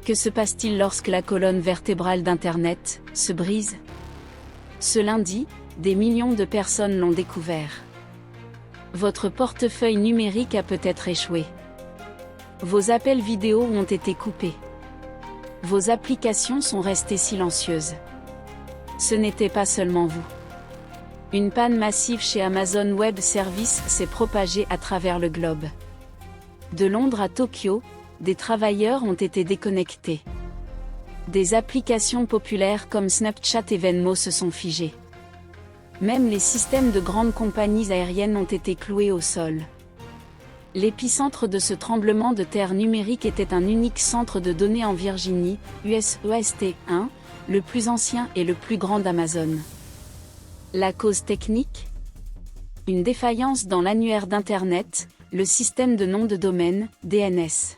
Que se passe-t-il lorsque la colonne vertébrale d'Internet se brise? Ce lundi, des millions de personnes l'ont découvert. Votre portefeuille numérique a peut-être échoué. Vos appels vidéo ont été coupés. Vos applications sont restées silencieuses. Ce n'était pas seulement vous. Une panne massive chez Amazon Web Services s'est propagée à travers le globe. De Londres à Tokyo, des travailleurs ont été déconnectés. Des applications populaires comme Snapchat et Venmo se sont figées. Même les systèmes de grandes compagnies aériennes ont été cloués au sol. L'épicentre de ce tremblement de terre numérique était un unique centre de données en Virginie, UST 1, le plus ancien et le plus grand d'Amazon. La cause technique? Une défaillance dans l'annuaire d'Internet, le système de nom de domaine, DNS.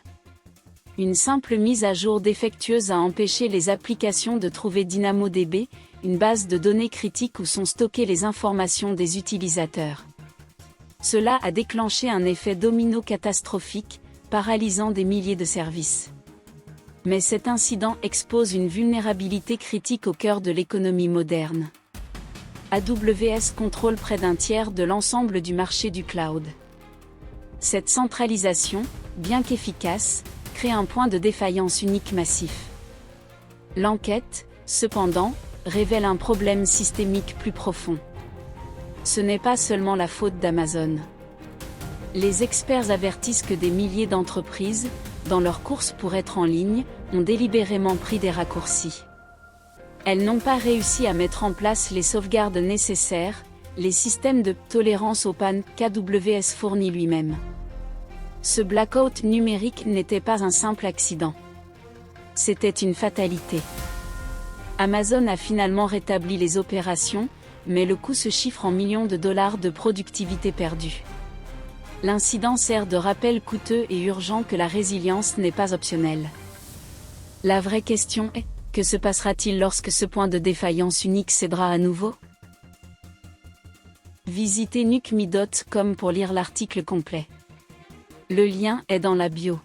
Une simple mise à jour défectueuse a empêché les applications de trouver DynamoDB, une base de données critique où sont stockées les informations des utilisateurs. Cela a déclenché un effet domino catastrophique, paralysant des milliers de services. Mais cet incident expose une vulnérabilité critique au cœur de l'économie moderne. AWS contrôle près d'un tiers de l'ensemble du marché du cloud. Cette centralisation, bien qu'efficace, crée un point de défaillance unique massif. L'enquête, cependant, révèle un problème systémique plus profond. Ce n'est pas seulement la faute d'Amazon. Les experts avertissent que des milliers d'entreprises, dans leur course pour être en ligne, ont délibérément pris des raccourcis. Elles n'ont pas réussi à mettre en place les sauvegardes nécessaires, les systèmes de tolérance aux pannes qu'AWS fournit lui-même. Ce blackout numérique n'était pas un simple accident. C'était une fatalité. Amazon a finalement rétabli les opérations, mais le coût se chiffre en millions de dollars de productivité perdue. L'incident sert de rappel coûteux et urgent que la résilience n'est pas optionnelle. La vraie question est, que se passera-t-il lorsque ce point de défaillance unique cédera à nouveau? Visitez nucmi.com pour lire l'article complet. Le lien est dans la bio.